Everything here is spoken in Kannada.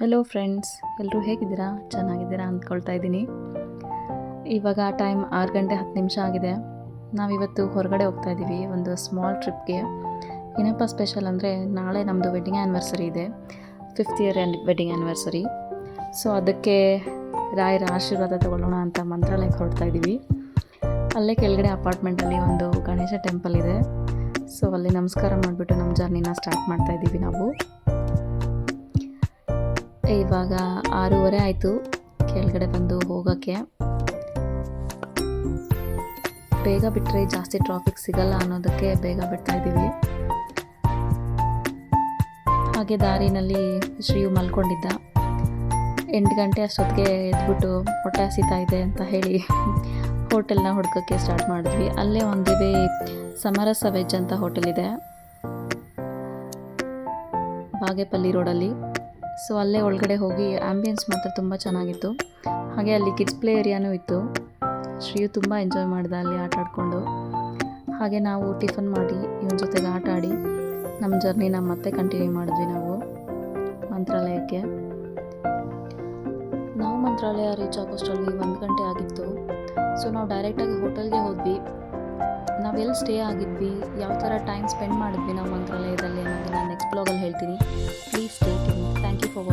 ಹಲೋ ಫ್ರೆಂಡ್ಸ್, ಎಲ್ಲರೂ ಹೇಗಿದ್ದೀರಾ? ಚೆನ್ನಾಗಿದ್ದೀರಾ ಅಂದ್ಕೊಳ್ತಾ ಇದ್ದೀನಿ. ಇವಾಗ ಟೈಮ್ 6:10 ಆಗಿದೆ. ನಾವಿವತ್ತು ಹೊರಗಡೆ ಹೋಗ್ತಾ ಇದ್ದೀವಿ ಒಂದು ಸ್ಮಾಲ್ ಟ್ರಿಪ್ಗೆ. ಏನಪ್ಪ ಸ್ಪೆಷಲ್ ಅಂದರೆ, ನಾಳೆ ನಮ್ಮದು ವೆಡ್ಡಿಂಗ್ ಆ್ಯನಿವರ್ಸರಿ ಇದೆ, 5th year wedding anniversary. So ಅದಕ್ಕೆ ರಾಯರ ಆಶೀರ್ವಾದ ತಗೊಳ್ಳೋಣ ಅಂತ ಮಂತ್ರಾಲಯಕ್ಕೆ ಹೊರಡ್ತಾ ಇದ್ದೀವಿ. ಅಲ್ಲೇ ಕೆಳಗಡೆ ಅಪಾರ್ಟ್ಮೆಂಟಲ್ಲಿ ಒಂದು ಗಣೇಶ ಟೆಂಪಲ್ ಇದೆ. ಸೊ ಅಲ್ಲಿ ನಮಸ್ಕಾರ ಮಾಡಿಬಿಟ್ಟು ನಮ್ಮ ಜರ್ನಿನ ಸ್ಟಾರ್ಟ್ ಮಾಡ್ತಾ ಇದ್ದೀವಿ ನಾವು. ಇವಾಗ 6:30 ಆಯಿತು ಕೆಳಗಡೆ ಬಂದು ಹೋಗೋಕ್ಕೆ. ಬೇಗ ಬಿಟ್ಟರೆ ಜಾಸ್ತಿ ಟ್ರಾಫಿಕ್ ಸಿಗಲ್ಲ ಅನ್ನೋದಕ್ಕೆ ಬೇಗ ಬಿಡ್ತಾ ಇದ್ದೀವಿ. ಹಾಗೆ ದಾರಿನಲ್ಲಿ ಶ್ರೀಯು ಮಲ್ಕೊಂಡಿದ್ದ. 8 ಗಂಟೆ ಅಷ್ಟೊತ್ತಿಗೆ ಎದ್ಬಿಟ್ಟು ಹೊಟ್ಟೆ ಹಸಿತಾ ಇದೆ ಅಂತ ಹೇಳಿ ಹೋಟೆಲ್ನ ಹುಡ್ಕೋಕ್ಕೆ ಸ್ಟಾರ್ಟ್ ಮಾಡಿದ್ವಿ. ಅಲ್ಲೇ ಒಂದಿವೆ ಸಮರಸ ವೆಜ್ ಅಂತ ಹೋಟೆಲ್ ಇದೆ, ಬಾಗೇಪಲ್ಲಿ ರೋಡಲ್ಲಿ. ಸೊ ಅಲ್ಲೇ ಒಳಗಡೆ ಹೋಗಿ ಆ್ಯಂಬಿಯನ್ಸ್ ಮಾತ್ರ ತುಂಬ ಚೆನ್ನಾಗಿತ್ತು. ಹಾಗೆ ಅಲ್ಲಿ ಕಿಡ್ಸ್ ಪ್ಲೇ ಏರಿಯಾನೂ ಇತ್ತು. ಶ್ರೀಯು ತುಂಬ ಎಂಜಾಯ್ ಮಾಡ್ದೆ ಅಲ್ಲಿ ಆಟ ಆಡಿಕೊಂಡು. ಹಾಗೆ ನಾವು ಟಿಫನ್ ಮಾಡಿ ಇವನ ಜೊತೆಗೆ ಆಟ ಆಡಿ ನಮ್ಮ ಜರ್ನಿನ ಮತ್ತೆ ಕಂಟಿನ್ಯೂ ಮಾಡಿದ್ವಿ ನಾವು ಮಂತ್ರಾಲಯಕ್ಕೆ. ನಾವು ಮಂತ್ರಾಲಯ ರೀಚ್ ಆಗೋಷ್ಟರಲ್ಲಿ 1 ಗಂಟೆ ಆಗಿತ್ತು. ಸೊ ನಾವು ಡೈರೆಕ್ಟಾಗಿ ಹೋಟೆಲ್ಗೆ ಹೋದ್ವಿ. ನಾವೆಲ್ಲಿ ಸ್ಟೇ ಆಗಿದ್ವಿ, ಯಾವ ಥರ ಟೈಮ್ ಸ್ಪೆಂಡ್ ಮಾಡಿದ್ವಿ ನಾವು ಮಂತ್ರಾಲಯದಲ್ಲಿ ಅನ್ನೋದನ್ನ ನೆಕ್ಸ್ಟ್ ಬ್ಲಾಗಲ್ಲಿ ಹೇಳ್ತೀನಿ. Please stay tune. Thank you for watching.